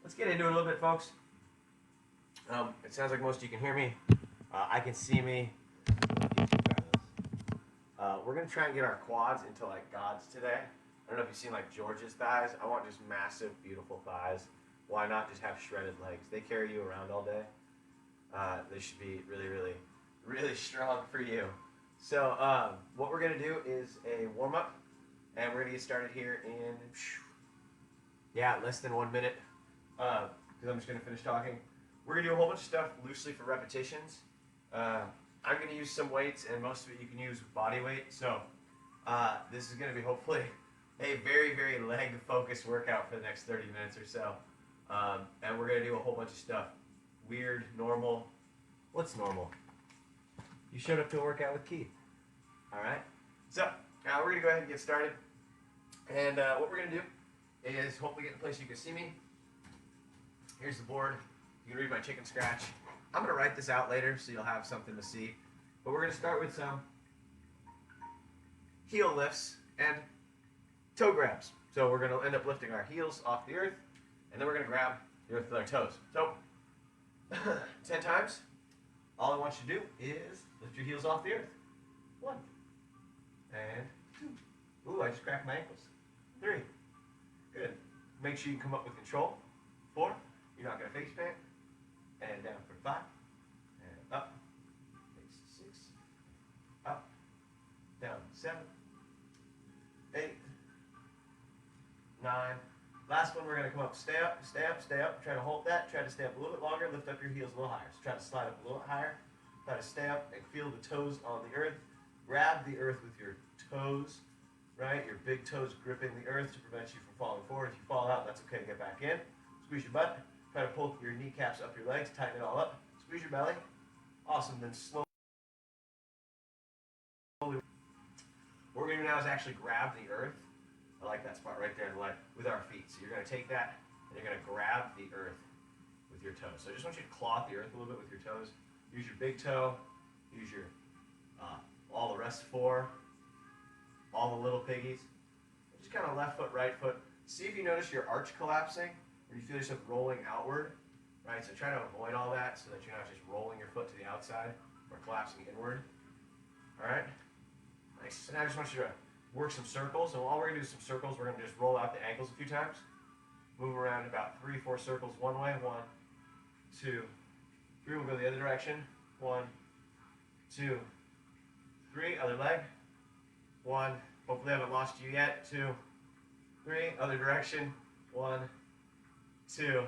let's get into it a little bit, folks. It sounds like most of you can hear me. I can see me. We're gonna try and get our quads into like God's today. I don't know if you've seen like George's thighs. I want just massive, beautiful thighs. Why not just have shredded legs? They carry you around all day. They should be really, really, really strong for you. So what we're gonna do is a warm up, and we're gonna get started here in less than 1 minute. Because I'm just gonna finish talking. We're gonna do a whole bunch of stuff loosely for repetitions. I'm gonna use some weights, and most of it you can use body weight. So this is gonna be hopefully a very, very leg focused workout for the next 30 minutes or so. And we're gonna do a whole bunch of stuff. Weird, normal. What's normal? You showed up to a workout with Keith. All right. So now we're gonna go ahead and get started. And what we're gonna do is hopefully get in a place you can see me. Here's the board. You can read my chicken scratch. I'm going to write this out later so you'll have something to see. But we're going to start with some heel lifts and toe grabs. So we're going to end up lifting our heels off the earth, and then we're going to grab the earth with our toes. So 10 times. All I want you to do is lift your heels off the earth. 1 and 2. Ooh, I just cracked my ankles. 3. Good. Make sure you come up with control. 4. You're not going to face plant. And down for 5. And up. Face 6. Up. Down 7. 8. 9. Last one, we're going to come up. Stay up, stay up, stay up. Try to hold that. Try to stay up a little bit longer. Lift up your heels a little higher. So try to slide up a little bit higher. Try to stay up and feel the toes on the earth. Grab the earth with your toes, right? Your big toes gripping the earth to prevent you from falling forward. If you fall out, that's okay. Get back in. Squeeze your butt. Try to pull your kneecaps up your legs. Tighten it all up. Squeeze your belly. Awesome. Then slowly. What we're going to do now is actually grab the earth. I like that spot right there in the leg with our feet. So you're going to take that and you're going to grab the earth with your toes. So I just want you to claw the earth a little bit with your toes. Use your big toe. Use your all the rest 4. All the little piggies. Just kind of left foot, right foot. See if you notice your arch collapsing. Or you feel yourself rolling outward, right? So try to avoid all that so that you're not just rolling your foot to the outside or collapsing inward. All right? Nice. So now I just want you to work some circles. So all we're going to do is some circles. We're going to just roll out the ankles a few times. Move around about 3, 4 circles one way. 1, 2, 3. We'll go the other direction. 1, 2, 3. Other leg. 1. Hopefully I haven't lost you yet. 2, 3. Other direction. 1, 2,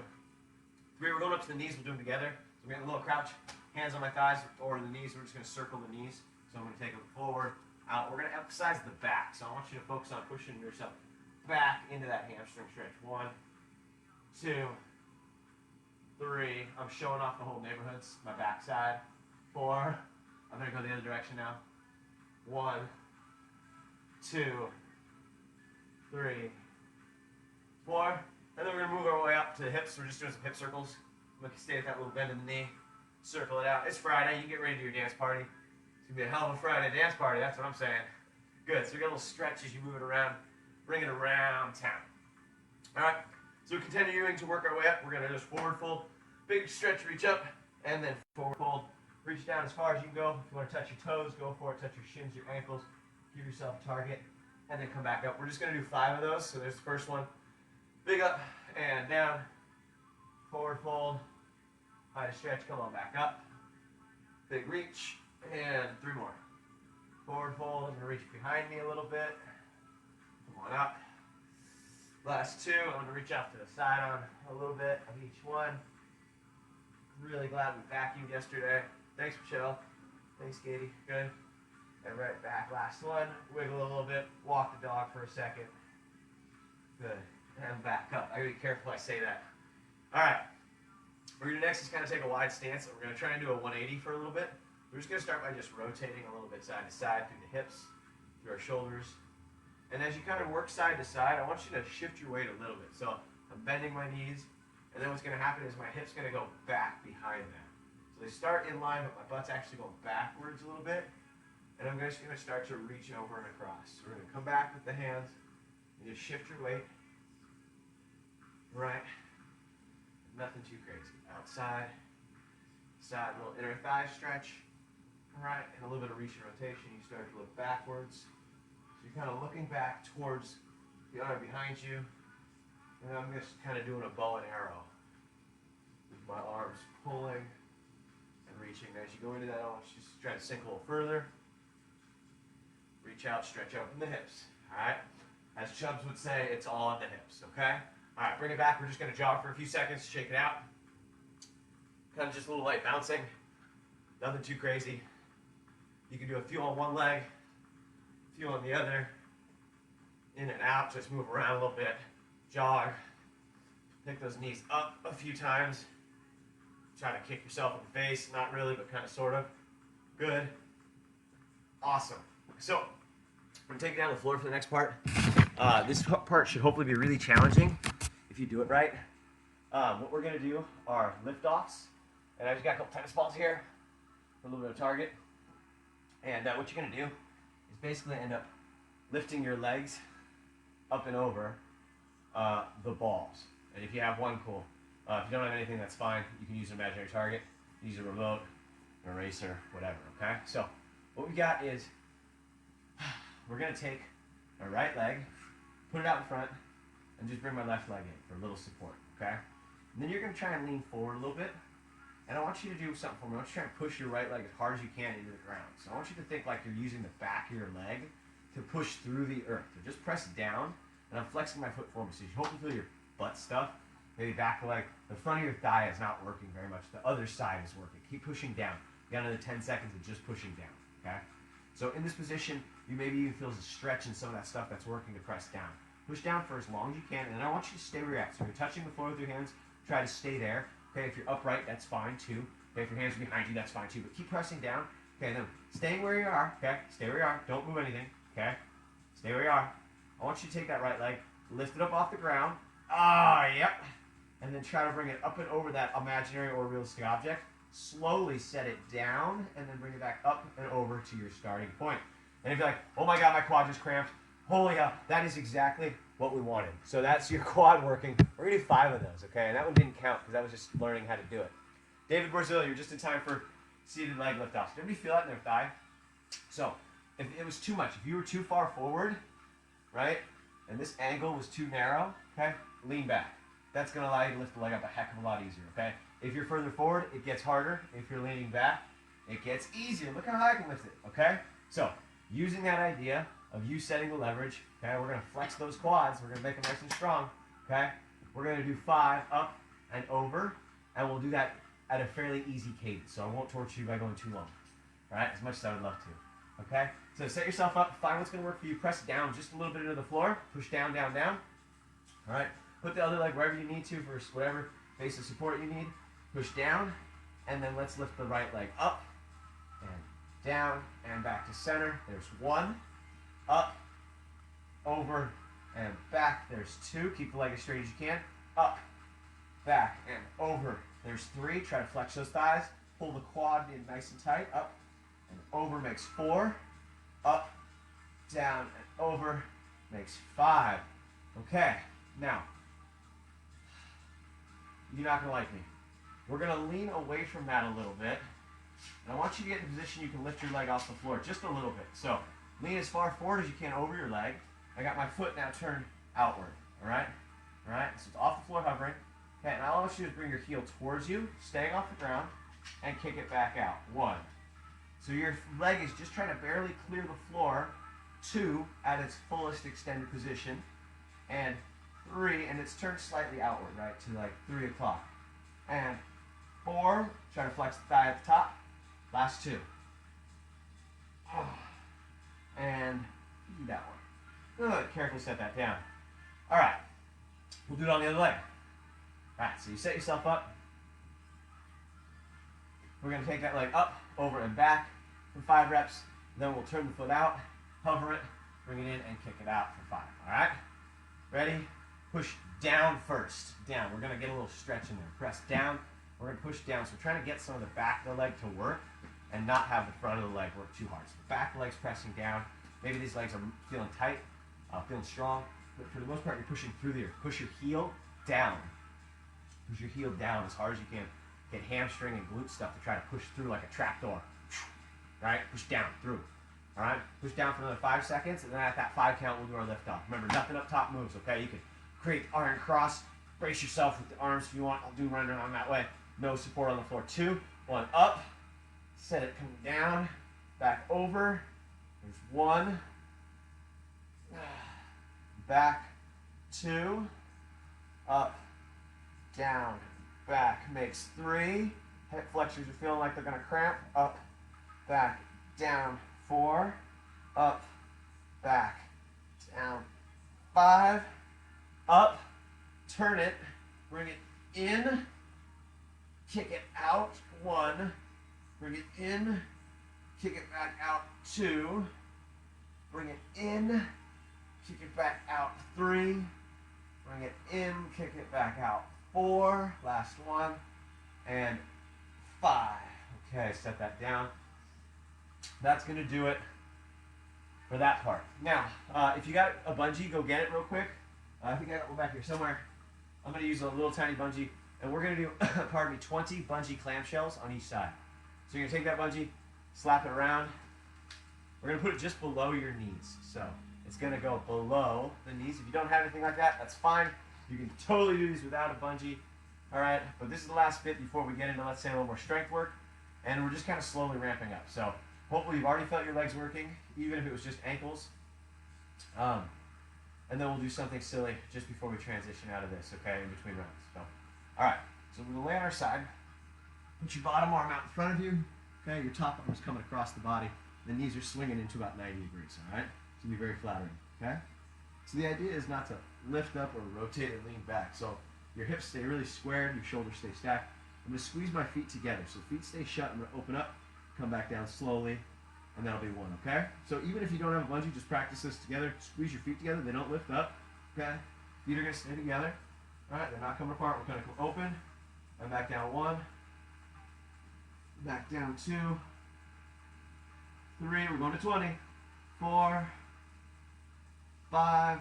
3. We're going up to the knees. We'll do them together. So we're getting a little crouch. Hands on my thighs or the knees. We're just going to circle the knees. So I'm going to take them forward, out. We're going to emphasize the back. So I want you to focus on pushing yourself back into that hamstring stretch. 1, 2, 3. I'm showing off the whole neighborhoods. My backside. 4. I'm going to go the other direction now. 1, 2, 3, 4. And then we're going to move our way up to the hips. We're just doing some hip circles. Look, stay at that little bend in the knee. Circle it out. It's Friday. You get ready to do your dance party. It's going to be a hell of a Friday dance party. That's what I'm saying. Good. So you got a little stretch as you move it around. Bring it around town. All right. So continuing to work our way up. We're going to just forward fold. Big stretch, reach up. And then forward fold. Reach down as far as you can go. If you want to touch your toes, go for it. Touch your shins, your ankles. Give yourself a target. And then come back up. We're just going to do 5 of those. So there's the first one. Big up and down, forward fold, high stretch, come on back up, big reach, and 3 more. Forward fold, I'm going to reach behind me a little bit, come on up. Last 2, I'm going to reach out to the side on a little bit of each one. Really glad we vacuumed yesterday. Thanks, Michelle. Thanks, Katie. Good. And right back, last one. Wiggle a little bit, walk the dog for a second. Good. And back up. I gotta be careful I say that. All right. What we're gonna do next is kind of take a wide stance. We're gonna try and do a 180 for a little bit. We're just gonna start by just rotating a little bit side to side through the hips, through our shoulders. And as you kind of work side to side, I want you to shift your weight a little bit. So I'm bending my knees, and then what's gonna happen is my hip's gonna go back behind that. So they start in line, but my butt's actually going backwards a little bit. And I'm just gonna start to reach over and across. So we're gonna come back with the hands and just shift your weight. Right, Nothing too crazy. Outside, side, little inner thigh stretch. All right, and a little bit of reach and rotation. You start to look backwards. So you're kind of looking back towards the arm behind you. And I'm just kind of doing a bow and arrow. With my arms pulling and reaching. As you go into that, I want you to try to sink a little further. Reach out, stretch open the hips. All right? As Chubbs would say, it's all in the hips, okay? All right, bring it back. We're just going to jog for a few seconds, shake it out. Kind of just a little light bouncing. Nothing too crazy. You can do a few on one leg, a few on the other. In and out, just move around a little bit. Jog. Pick those knees up a few times. Try to kick yourself in the face. Not really, but kind of sort of. Good. Awesome. So, I'm going to take it down to the floor for the next part. This part should hopefully be really challenging if you do it right. What we're going to do are lift-offs. And I've just got a couple tennis balls here for a little bit of target. And what you're going to do is basically end up lifting your legs up and over the balls. And if you have one, cool. If you don't have anything, that's fine. You can use an imaginary target, use a remote, an eraser, whatever, okay? So what we got is we're going to take my right leg, put it out in front, and just bring my left leg in for a little support, okay? And then you're going to try and lean forward a little bit. And I want you to do something for me. I want you to try and push your right leg as hard as you can into the ground. So I want you to think like you're using the back of your leg to push through the earth. So just press down, and I'm flexing my foot forward. So you hope you feel your butt stuff. Maybe back leg, the front of your thigh is not working very much. The other side is working. Keep pushing down. You got another 10 seconds of just pushing down, okay? So in this position, you maybe even feel a stretch in some of that stuff that's working to press down. Push down for as long as you can, and then I want you to stay where you're at. So you're touching the floor with your hands, try to stay there. Okay, if you're upright, that's fine too. Okay, if your hands are behind you, that's fine too. But keep pressing down. Okay, then staying where you are. Okay, stay where you are. Don't move anything. Okay, stay where you are. I want you to take that right leg, lift it up off the ground. Yep. And then try to bring it up and over that imaginary or realistic object. Slowly set it down, and then bring it back up and over to your starting point. And if you're like, oh my God, my quad just cramped. Holy hell, that is exactly what we wanted. So that's your quad working. We're gonna do 5 of those, okay? And that one didn't count because that was just learning how to do it. David Borzillo, you're just in time for seated leg lift offs. Did anybody feel that in their thigh? So if it was too much, if you were too far forward, right, and this angle was too narrow, okay, lean back. That's gonna allow you to lift the leg up a heck of a lot easier, okay? If you're further forward, it gets harder. If you're leaning back, it gets easier. Look how high I can lift it, okay? So using that idea of you setting the leverage, okay, we're going to flex those quads. We're going to make them nice and strong, okay? We're going to do 5 up and over, and we'll do that at a fairly easy cadence. So I won't torture you by going too long, all right, as much as I would love to, okay? So set yourself up, find what's going to work for you. Press down just a little bit into the floor. Push down, down, down, all right? Put the other leg wherever you need to for whatever base of support you need. Push down, and then let's lift the right leg up and down and back to center. There's 1. Up, over, and back. There's 2. Keep the leg as straight as you can. Up, back, and over. There's 3. Try to flex those thighs. Pull the quad in nice and tight. Up and over makes 4. Up, down, and over makes 5. Okay, now, you're not going to like me. We're going to lean away from that a little bit. And I want you to get in a position you can lift your leg off the floor just a little bit. So lean as far forward as you can over your leg. I got my foot now turned outward, all right? All right, so it's off the floor hovering. Okay, and all I want you to do is bring your heel towards you, staying off the ground, and kick it back out. 1. So your leg is just trying to barely clear the floor. 2, at its fullest extended position. And 3, and it's turned slightly outward, right, to like 3 o'clock. And 4, try to flex the thigh at the top. Last 2. And that one. Good. Carefully set that down. All right. We'll do it on the other leg. All right. So you set yourself up. We're going to take that leg up, over, and back for 5 reps. Then we'll turn the foot out, hover it, bring it in, and kick it out for 5. All right. Ready? Push down first. Down. We're going to get a little stretch in there. Press down. We're going to push down. So we're trying to get some of the back of the leg to work and not have the front of the leg work too hard. So the back leg's pressing down. Maybe these legs are feeling tight, feeling strong. But for the most part, you're pushing through the earth. Push your heel down. Push your heel down as hard as you can. Get hamstring and glute stuff to try to push through like a trapdoor. Right? Push down, through. All right? Push down for another 5 seconds, and then at that 5 count, we'll do our lift off. Remember, nothing up top moves, okay? You can create iron cross. Brace yourself with the arms if you want. I'll do run around that way. No support on the floor. 2, 1, up. Set it coming down. Back over. There's 1. Back. 2. Up. Down. Back. Makes 3. Hip flexors are feeling like they're going to cramp. Up. Back. Down. 4. Up. Back. Down. 5. Up. Turn it. Bring it in. Kick it out. 1. Bring it in. Kick it back out. 2. Bring it in. Kick it back out. 3. Bring it in. Kick it back out. 4. Last one. And 5. Okay, set that down. That's going to do it for that part. Now, if you got a bungee, go get it real quick. I think I got one back here somewhere. I'm going to use a little tiny bungee, and we're going to do, pardon me, 20 bungee clamshells on each side. So you're going to take that bungee, slap it around. We're going to put it just below your knees. So it's going to go below the knees. If you don't have anything like that, that's fine. You can totally do these without a bungee. All right, but this is the last bit before we get into, let's say, a little more strength work. And we're just kind of slowly ramping up. So hopefully you've already felt your legs working, even if it was just ankles. And then we'll do something silly just before we transition out of this, okay, in between rounds. So, all right, so we're going to lay on our side. Put your bottom arm out in front of you. Okay, your top arm is coming across the body. The knees are swinging into about 90 degrees, all right? It's going to be very flattering, okay? So the idea is not to lift up or rotate or lean back. So your hips stay really squared, your shoulders stay stacked. I'm going to squeeze my feet together. So feet stay shut. I'm going to open up, come back down slowly, and that'll be 1, okay? So even if you don't have a bungee, just practice this together. Squeeze your feet together. They don't lift up, okay? Feet are going to stay together. All right, they're not coming apart. We're going to come open and back down 1. Back down 2. 3. We're going to 20. 4. 5.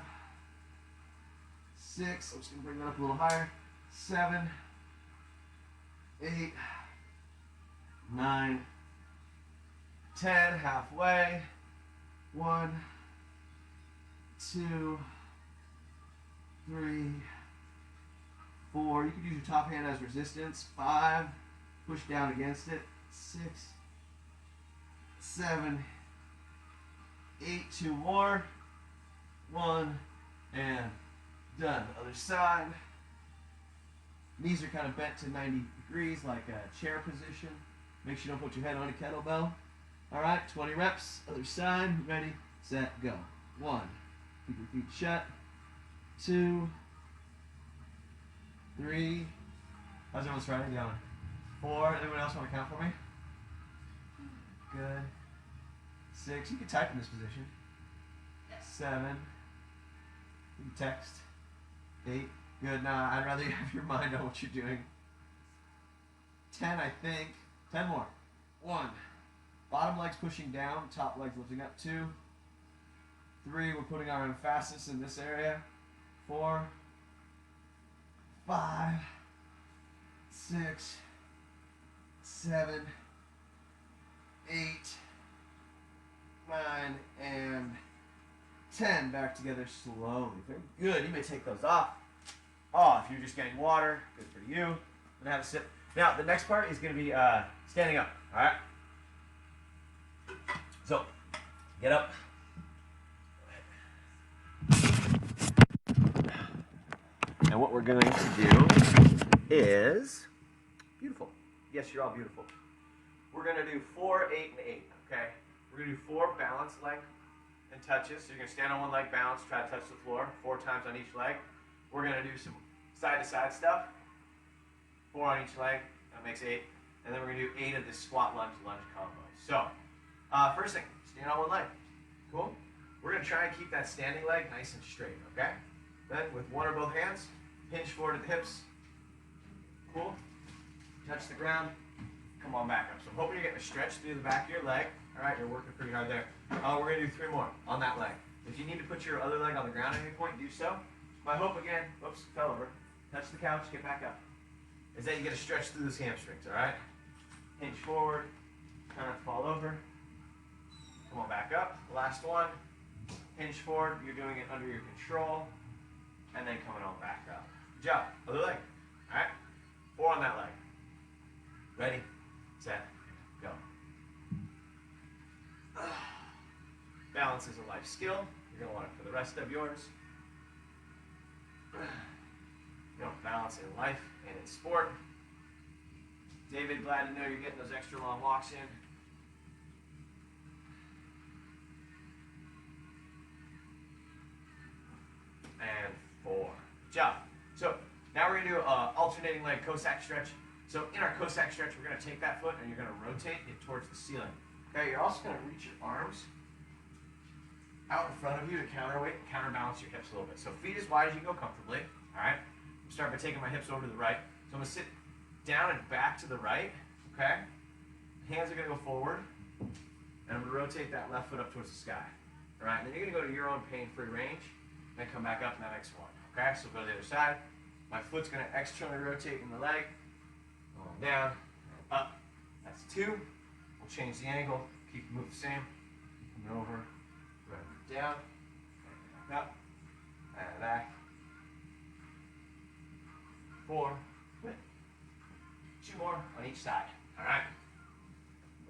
6. I'm just going to bring that up a little higher. 7. 8. 9. 10. Halfway. 1. 2. 3. 4. You can use your top hand as resistance. 5. Push down against it. 6. 7. 8. 2 more. 1. And done. Other side. Knees are kind of bent to 90 degrees like a chair position. Make sure you don't put your head on a kettlebell. All right, 20 reps. Other side. Ready, set, go. 1. Keep your feet shut. 2. 3. How's everyone's writing down? 4. Anyone else want to count for me? Good. 6. You can type in this position. 7. You can text. 8. Good. Now, I'd rather you have your mind on what you're doing. 10, I think. 10 more. 1. Bottom leg's pushing down. Top leg's lifting up. 2. 3. We're putting our emphasis in this area. 4. 5. 6. 7. 8. 9. And 10. Back together slowly. Very good. You may take those off. Oh, if you're just getting water, good for you. I'm gonna have a sip. Now, the next part is gonna be standing up. All right. So, get up. And what we're going to do is beautiful. Yes, you're all beautiful. We're gonna do 4, 8, and 8. Okay. We're gonna do 4 balance leg and touches. So you're gonna stand on one leg, balance, try to touch the floor 4 times on each leg. We're gonna do some side-to-side stuff. 4 on each leg. That makes 8. And then we're gonna do 8 of this squat lunge combo. So, first thing, stand on one leg. Cool. We're gonna try and keep that standing leg nice and straight. Okay. Then with one or both hands, hinge forward at the hips. Cool. Touch the ground. Come on back up. So I'm hoping you're getting a stretch through the back of your leg. All right, you're working pretty hard there. We're gonna do 3 more on that leg. If you need to put your other leg on the ground at any point, do so. My hope again, whoops, fell over. Touch the couch, get back up. is that you get to stretch through those hamstrings, all right? Hinge forward, kind of fall over. Come on back up. Last one. Hinge forward. You're doing it under your control. And then coming on back up. Good job. Other leg. All right? 4 on that leg. Ready, set, go. Balance is a life skill. You're going to want it for the rest of yours. You know, balance in life and in sport. David, glad to know you're getting those extra long walks in. And 4. Good job. So now we're going to do an alternating leg Cossack stretch. So in our Cossack stretch, we're going to take that foot and you're going to rotate it towards the ceiling. Okay, you're also going to reach your arms out in front of you to counterweight, counterbalance your hips a little bit. So feet as wide as you go comfortably. All right. I'm start by taking my hips over to the right. So I'm going to sit down and back to the right. Okay. Hands are going to go forward, and I'm going to rotate that left foot up towards the sky. All right. And then you're going to go to your own pain-free range, and then come back up in that next one. Okay. So go to the other side. My foot's going to externally rotate in the leg. Going down, and up. That's 2. We'll change the angle. Keep the move the same. Coming over. Down, and up, and back. 4, good. 2 more on each side. All right.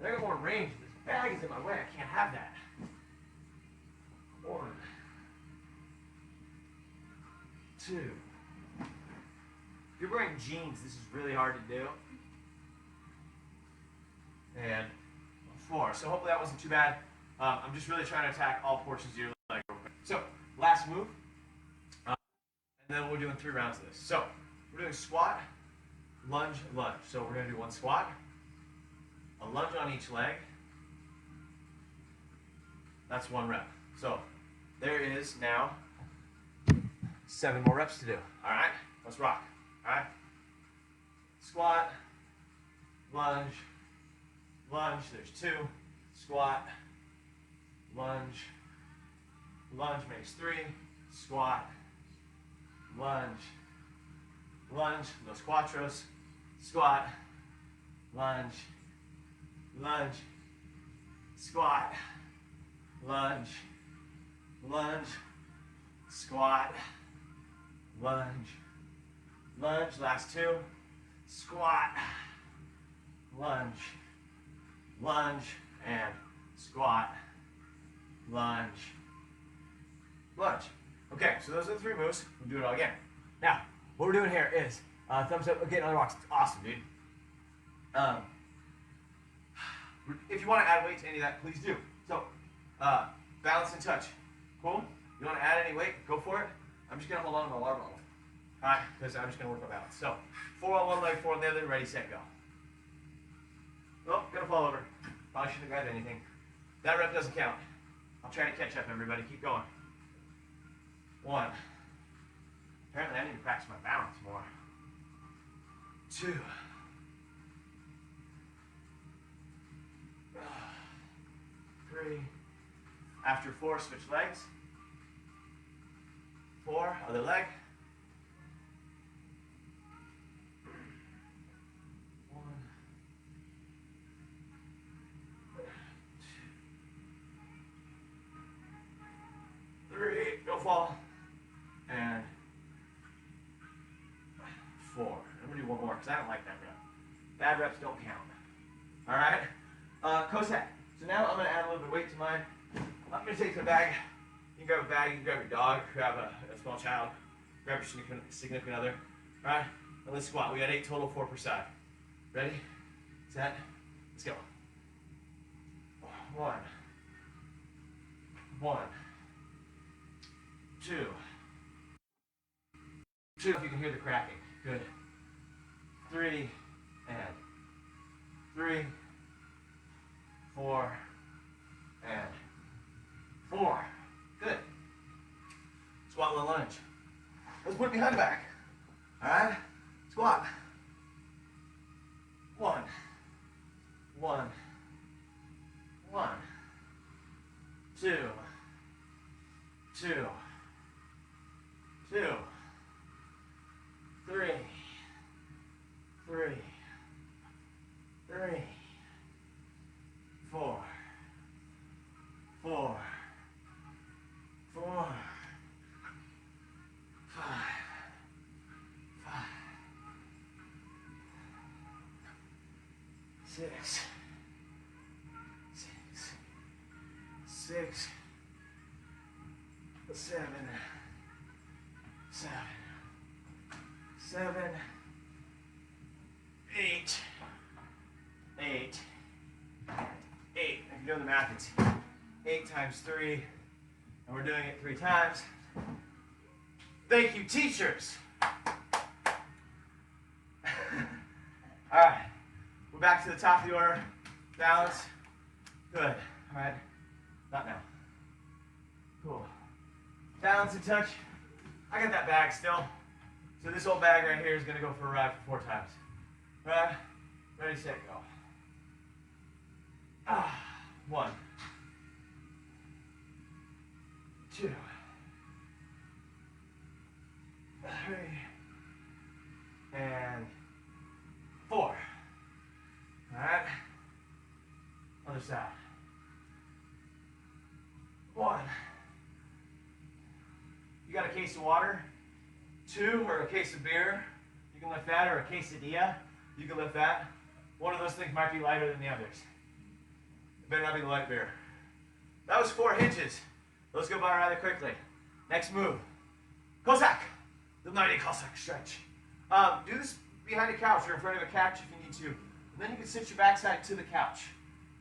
I got more range. This bag is in my way. I can't have that. 1, 2. If you're wearing jeans, this is really hard to do. And 4. So hopefully that wasn't too bad. I'm just really trying to attack all portions of your leg real quick. So, last move. And then we're doing 3 rounds of this. So, we're doing squat, lunge, lunge. So we're going to do 1 squat, a lunge on each leg. That's 1 rep. So, there is now 7 more reps to do. All right? Let's rock. All right? Squat, lunge, lunge. There's 2. Squat, lunge, lunge makes 3, squat, lunge, lunge, los cuatros, squat, lunge, lunge, squat, lunge, lunge, squat, lunge, lunge, last 2, squat, lunge, lunge, and squat, lunge, lunge. Okay, so those are the 3 moves. We'll do it all again. Now, what we're doing here is thumbs up. Okay, another box. It's awesome, dude. If you want to add weight to any of that, please do. So, balance and touch. Cool? You want to add any weight? Go for it. I'm just going to hold on to my barbell. All right, because I'm just going to work my balance. So, 4 on one leg, 4 on the other. Ready, set, go. Oh, gonna fall over. Probably shouldn't have grabbed anything. That rep doesn't count. I'll try to catch up, everybody. Keep going. 1. Apparently, I need to practice my balance more. 2. 3. After 4, switch legs. 4, other leg. 1. 2. 3. Don't fall. And 4. I'm going to do 1 more because I don't like that rep. Bad reps don't count. All right? Cossack. So now I'm going to add a little bit of weight to mine. I'm going to take the bag. You can grab a bag, you can grab your dog, grab a small child, grab your significant other. All right? And let's squat. We got 8 total, 4 per side. Ready? Set. Let's go. 1. 1. 2. 2. If you can hear the cracking. Good. 3. And 3. 4. And 4. Good. Squat, low lunge. Let's put it behind the back. All right? Squat. 1. 1. 1. 2. 2. 2. 3. 3, 3, 4, 4, 4, 5, 5, 6, 6, 6, 7, 7, 7, 8, 8, 8. If you're doing the math, it's 8 times 3, and we're doing it 3 times. Thank you, teachers. All right, we're back to the top of the order. Balance. Good. All right, not now. Cool. Balance and touch. I got that bag still. So this whole bag right here is going to go for a ride for 4 times. Right? Ready, set, go. 1, 2, 3, and 4. All right. Other side. 1. You got a case of water? 2, or a case of beer? You can lift that, or a quesadilla. You can lift that. One of those things might be lighter than the others. It better not be the light beer. That was 4 hinges. Those go by rather quickly. Next move. Cossack. The mighty Cossack stretch. Do this behind a couch or in front of a couch if you need to. And then you can sit your backside to the couch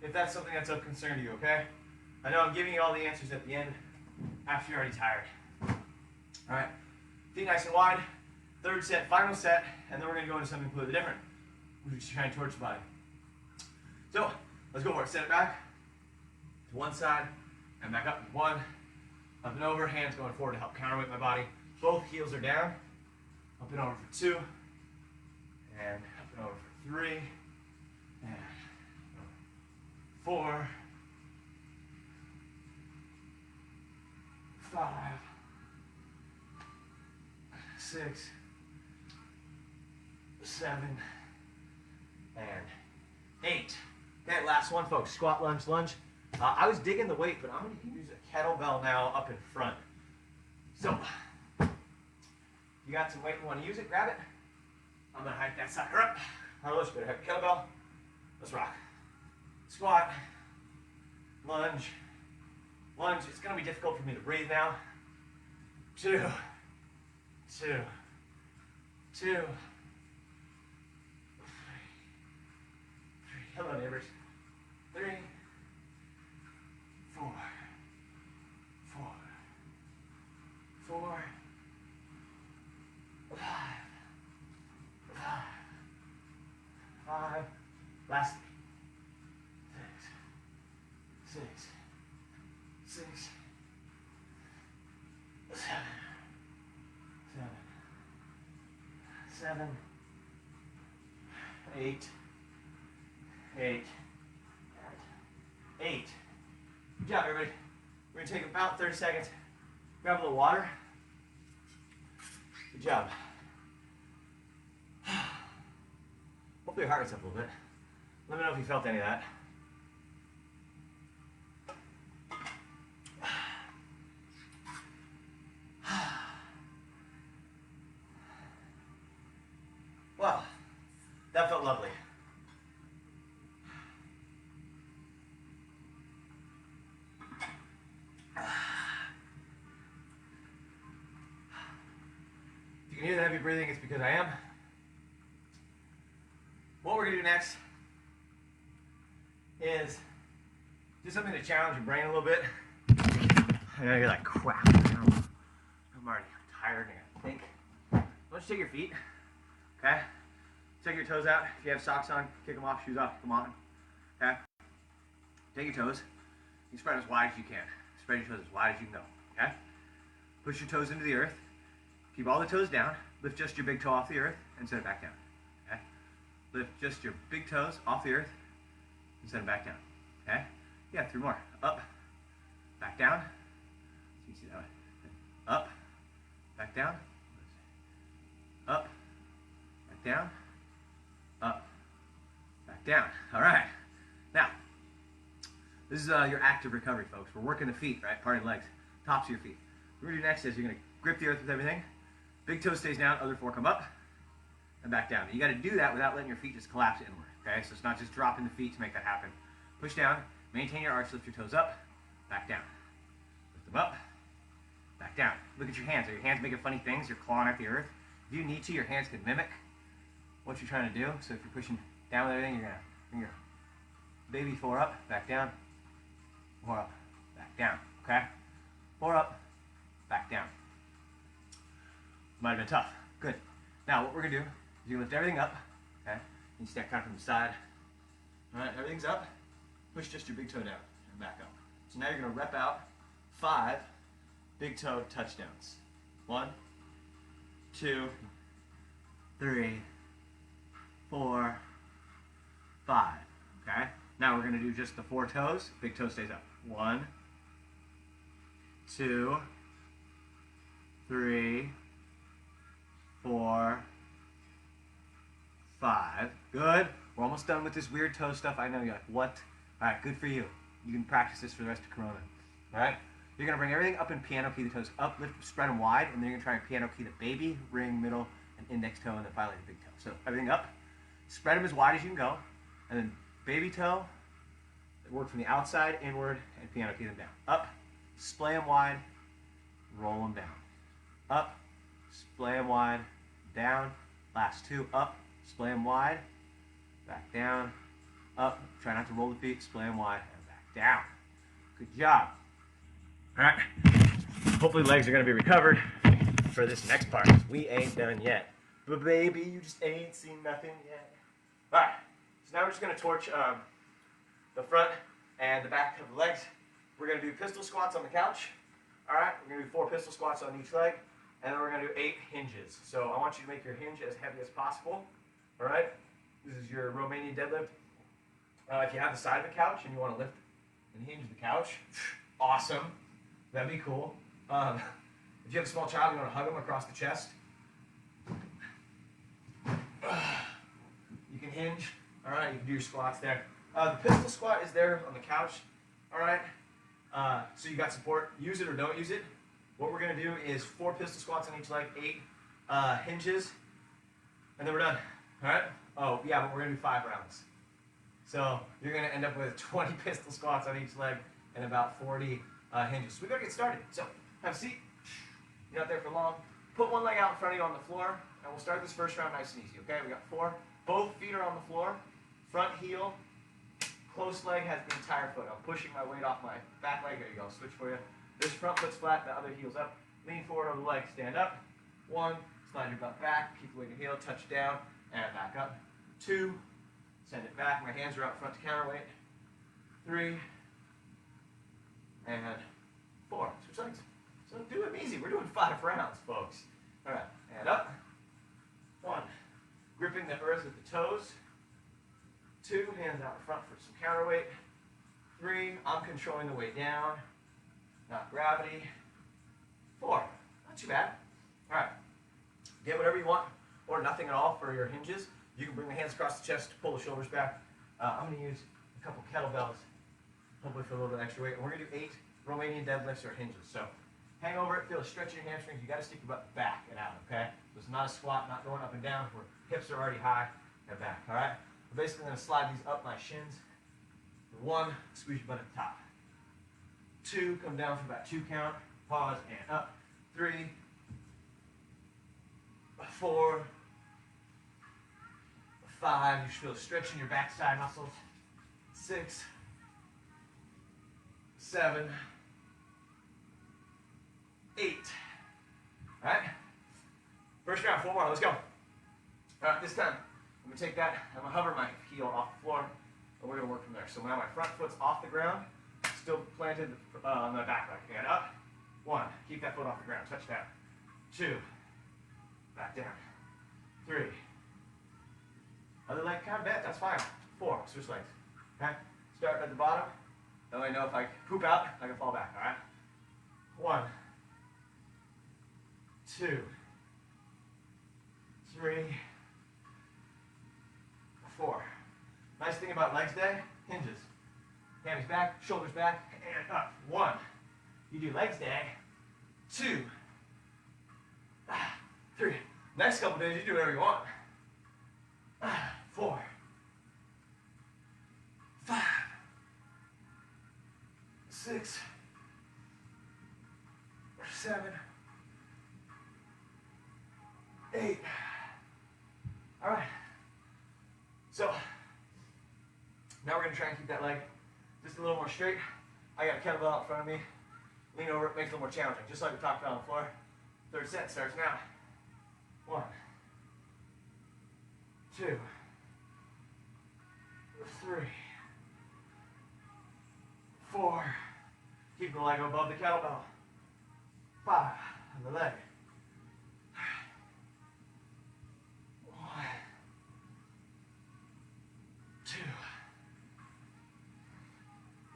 if that's something that's of concern to you, okay? I know I'm giving you all the answers at the end after you're already tired. All right. Feet nice and wide. 3rd set, final set, and then we're going to go into something completely different. We're just trying towards the body. So, let's go for it. Set it back to one side and back up. 1, up and over. Hands going forward to help counterweight my body. Both heels are down. Up and over for 2, and up and over for 3, and 4, 5, 6, 7, and 8. Okay, last one, folks. Squat, lunge, lunge. I was digging the weight, but I'm going to use a kettlebell now up in front. So, you got some weight, you want to use it, grab it. I'm going to hike that sucker up. Carlos, better have a kettlebell. Let's rock. Squat, lunge, lunge. It's going to be difficult for me to breathe now. 2, 2, 2, 3. Hello, neighbors. 3, 4, 4, 4, 5, 5. Last 6, 6, 6, 7, 7, 8, 8, 8. Good job, everybody. We're going to take about 30 seconds. Grab a little water. Good job. Hopefully your heart rate's up a little bit. Let me know if you felt any of that. Wow, that felt lovely. If you can hear the heavy breathing, it's because I am. What we're going to do next is do something to challenge your brain a little bit. I know you're like, crap, I'm already tired and I think. Why don't you take your feet, okay? Take your toes out. If you have socks on, kick them off, shoes off, come on, okay? Take your toes. You spread as wide as you can. Spread your toes as wide as you can go, okay? Push your toes into the earth. Keep all the toes down. Lift just your big toe off the earth and set it back down, okay? Lift just your big toes off the earth and set it back down, okay? Yeah, 3 more. Up, back down. So you see that way. Up, back down. Up, back down. back down. All right. Now, this is your active recovery, folks. We're working the feet, right? Part of the legs, tops of your feet. What we're going to do next is you're going to grip the earth with everything. Big toe stays down, other four come up and back down. You got to do that without letting your feet just collapse inward, okay? So it's not just dropping the feet to make that happen. Push down, maintain your arch, lift your toes up, back down. Lift them up, back down. Look at your hands. Are your hands making funny things? You're clawing at the earth. If you need to, your hands can mimic what you're trying to do. So if you're pushing down with everything, you're going to bring your baby four up, back down, four up, back down, okay? Four up, back down. Might have been tough. Good. Now what we're going to do is you lift everything up, okay? You stand kind of from the side. All right, everything's up. Push just your big toe down and back up. So now you're going to rep out 5 big toe touchdowns. 1, 2, 3, 4, 5. Okay? Now we're going to do just the 4 toes. Big toe stays up. 1, 2, 3, 4, 5. Good. We're almost done with this weird toe stuff. I know you're like, what? All right, good for you. You can practice this for the rest of Corona. All right? You're going to bring everything up in piano key, the toes up, lift, spread them wide, and then you're going to try and piano key the baby, ring, middle, and index toe, and then finally the big toe. So everything up, spread them as wide as you can go, and then baby toe, work from the outside, inward, and piano key them down. Up, splay them wide, roll them down. Up, splay them wide, down. Last 2, up, splay them wide, back down, up. Try not to roll the feet, splay them wide, and back down. Good job. All right. Hopefully legs are going to be recovered for this next part. We ain't done yet. But baby, you just ain't seen nothing yet. All right. So now we're just going to torch the front and the back of the legs. We're going to do pistol squats on the couch. All right. We're going to do 4 pistol squats on each leg. And then we're going to do 8 hinges. So I want you to make your hinge as heavy as possible. All right. This is your Romanian deadlift. If you have the side of the couch and you want to lift and hinge the couch, awesome. That'd be cool. If you have a small child, you want to hug them across the chest. You can hinge. All right, you can do your squats there. The pistol squat is there on the couch. All right. So you got support. Use it or don't use it. What we're going to do is 4 pistol squats on each leg, 8 hinges, and then we're done. All right. Oh yeah, but we're going to do 5 rounds. So you're going to end up with 20 pistol squats on each leg and about 40 hinges. So we got to get started. So have a seat. You're not there for long. Put one leg out in front of you on the floor, and we'll start this first round nice and easy. Okay, we got 4. Both feet are on the floor. Front heel, close leg has the entire foot. I'm pushing my weight off my back leg. There you go. Switch for you. This front foot's flat, the other heel's up. Lean forward over the leg, stand up. 1, slide your butt back, keep the weight in your heel, touch down, and back up. 2, send it back. My hands are out front to counterweight. 3, and 4. Switch legs. So do them easy. We're doing 5 rounds, folks. All right, and up. 1, gripping the earth with the toes. 2, hands out in front for some counterweight. 3, I'm controlling the weight down, not gravity. 4, not too bad. All right, get whatever you want or nothing at all for your hinges. You can bring the hands across the chest, pull the shoulders back. I'm going to use a couple kettlebells, hopefully for a little bit extra weight. And we're going to do 8 Romanian deadlifts or hinges. So hang over it, feel a stretch in your hamstrings. You got to stick your butt back and out, okay? So it's not a squat, not going up and down where hips are already high and back, all right? We're basically going to slide these up my shins. 1, squeeze your butt at the top. 2, come down for about 2 count, pause, and up. 3, 4, 5, you should feel a stretch in your backside muscles. 6, 7, 8. All right? First round, 4 more, let's go. All right, this time, I'm going to take that, I'm going to hover my heel off the floor, and we're going to work from there. So now my front foot's off the ground, still planted on the back leg. And up. 1, keep that foot off the ground, touch down. 2, back down. 3, other leg kind of bent, that's fine. 4, switch legs. Okay? Start at the bottom. That way I know if I poop out, I can fall back, all right? 1, 2, 3, 4. Nice thing about legs day, hinges. Hammies back, shoulders back, and up. 1. You do legs day. 2. 3. Next couple days, you do whatever you want. 4. 5. 6. 7. 8. All right. So now we're going to try and keep that leg just a little more straight. I got a kettlebell out in front of me. Lean over, it makes it a little more challenging, just like we talked about on the floor. Third set starts now. 1, 2, 3, 4. Keep the leg above the kettlebell. 5 on the leg. 1, 2,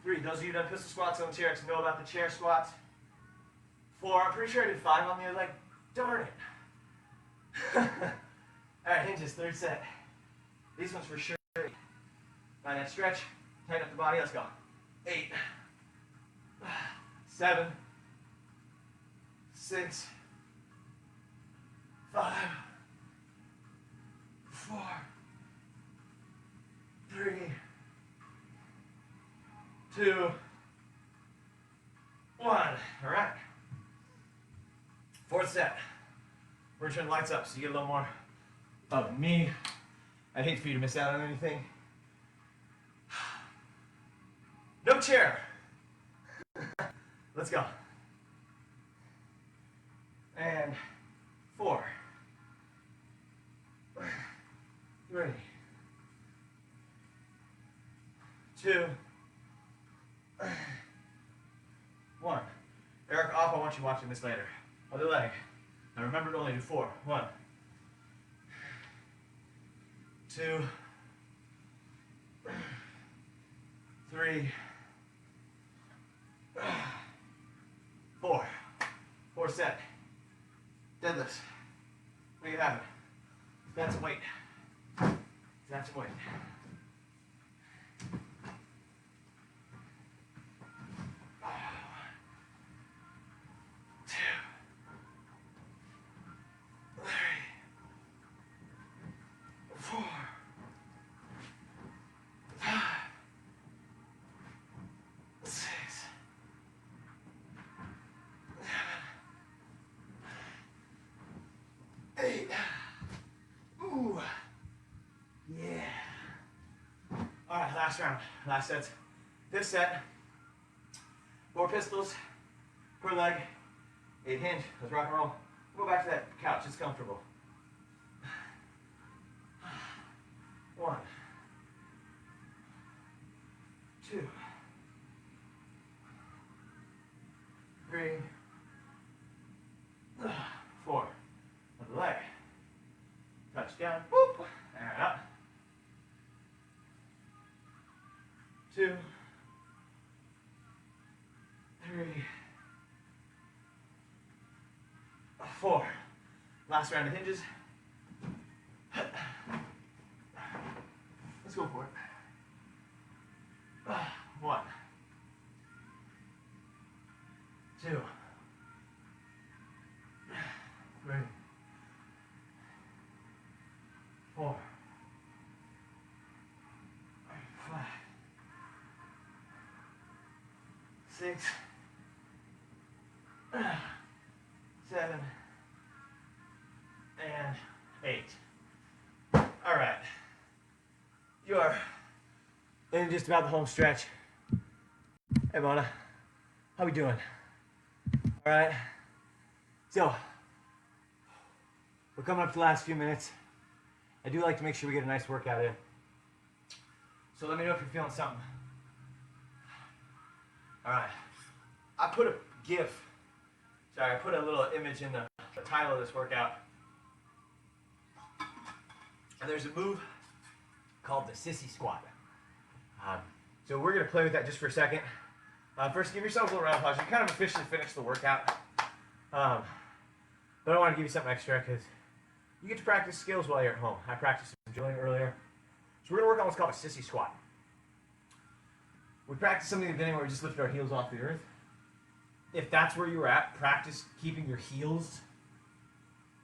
3. Those of you who done pistol squats on the chair know about the chair squats. 4. I'm pretty sure I did 5 on the other leg. Darn it. Alright, hinges, third set. These ones for sure. Find that stretch, tighten up the body, let's go. 8, 7, 6, 5, 4, 3, 2, 1. All right. Fourth set. We're going to turn the lights up so you get a little more of me. I'd hate for you to miss out on anything. No chair. Let's go. And 4, 3, 2, 1. Eric, off. I want you watching this later. Other leg. Now remember to only do 4. 1, 2, 3, 4. 4 set. Deadlifts. What do you have? That's a weight. That's a weight. 2, 3, 4, 5, 6, 7, 8. Ooh. Yeah. All right, last round. Last set. This set. 4 pistols per leg. 8 hinge. Let's rock and roll. Go back to that couch. It's comfortable. 1, 2, 3, 4. Other leg. Touch down. Whoop. And up. 2, 3, 4. Last round of hinges. Let's go for it. 1, 2, 3, 4, 5, 6, 7, and 8. All right. You are in just about the home stretch. Hey, Mona. How we doing? All right. So, we're coming up to the last few minutes. I do like to make sure we get a nice workout in. So let me know if you're feeling something. All right. I put a GIF. Sorry, I put a little image in the title of this workout. And there's a move called the sissy squat. So we're going to play with that just for a second. First, give yourself a little round of applause. You kind of officially finished the workout. But I want to give you something extra because you get to practice skills while you're at home. I practiced some drilling earlier. So we're going to work on what's called a sissy squat. We practiced something at the beginning where we just lifted our heels off the earth. If that's where you were at, practice keeping your heels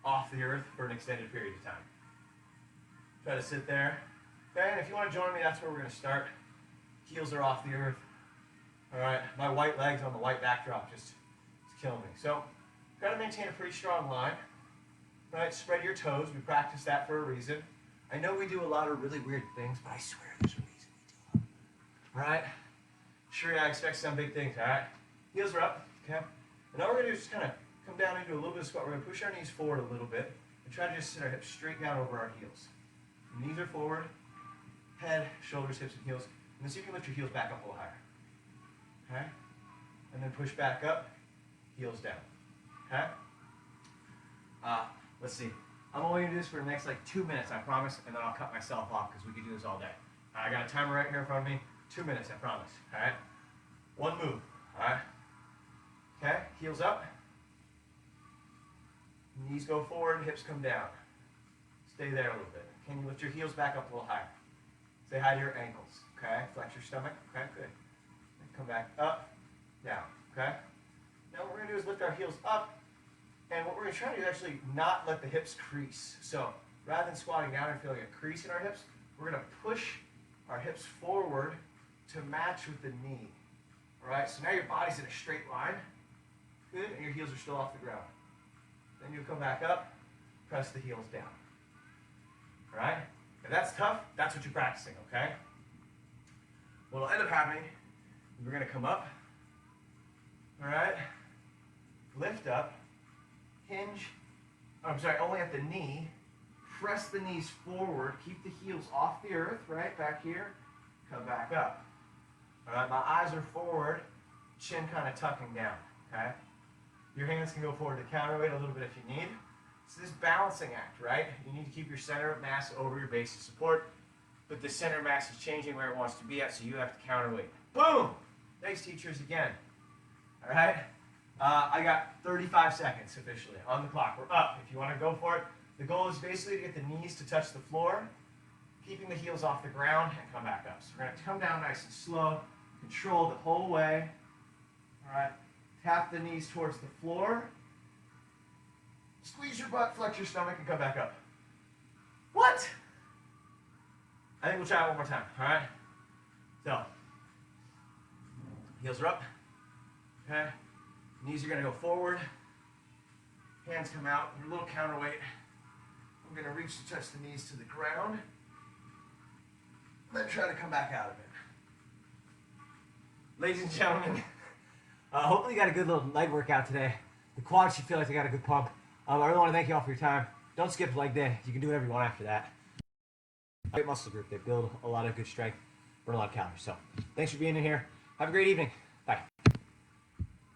off the earth for an extended period of time. Try to sit there. Okay, and if you want to join me, that's where we're going to start. Heels are off the earth. All right, my white legs on the white backdrop just it's killing me. So, got to maintain a pretty strong line. Right, spread your toes. We practice that for a reason. I know we do a lot of really weird things, but I swear there's a reason we do them. All right, sure, yeah, I expect some big things. All right, heels are up. Okay, and all we're going to do is just kind of come down into a little bit of squat. We're going to push our knees forward a little bit and try to just sit our hips straight down over our heels. Knees are forward, head, shoulders, hips, and heels. And then see if you can lift your heels back up a little higher. Okay? And then push back up, heels down. Okay? Let's see. I'm only going to do this for the next like 2 minutes, I promise, and then I'll cut myself off because we could do this all day. I got a timer right here in front of me. 2 minutes, I promise. All right? One move. All right? Okay? Heels up. Knees go forward, hips come down. Stay there a little bit. Can you lift your heels back up a little higher? Say hi to your ankles. Okay? Flex your stomach. Okay, good. And come back up, down. Okay? Now what we're going to do is lift our heels up. And what we're going to try to do is actually not let the hips crease. So rather than squatting down and feeling a crease in our hips, we're going to push our hips forward to match with the knee. All right? So now your body's in a straight line. Good. And your heels are still off the ground. Then you'll come back up, press the heels down. All right? If that's tough, that's what you're practicing, okay? What'll end up happening, we're going to come up, all right? Lift up, hinge, only at the knee. Press the knees forward, keep the heels off the earth, right? Back here, come back up. All right, my eyes are forward, chin kind of tucking down, okay? Your hands can go forward to counterweight a little bit if you need. It's this balancing act, right? You need to keep your center of mass over your base of support, but the center of mass is changing where it wants to be at, so you have to counterweight. Boom! Thanks, teachers, again. All right? I got 35 seconds officially on the clock. We're up if you want to go for it. The goal is basically to get the knees to touch the floor, keeping the heels off the ground, and come back up. So we're going to come down nice and slow, control the whole way. All right? Tap the knees towards the floor. Squeeze your butt, flex your stomach, and come back up. What? I think we'll try it one more time, all right? So, heels are up, okay? Knees are gonna go forward. Hands come out, a little counterweight. I'm gonna reach to touch the knees to the ground. Then try to come back out of it. Ladies and gentlemen, hopefully you got a good little leg workout today. The quads should feel like they got a good pump. I really want to thank you all for your time. Don't skip leg day. You can do whatever you want after that. Great muscle group. They build a lot of good strength, burn a lot of calories. So thanks for being in here. Have a great evening. Bye.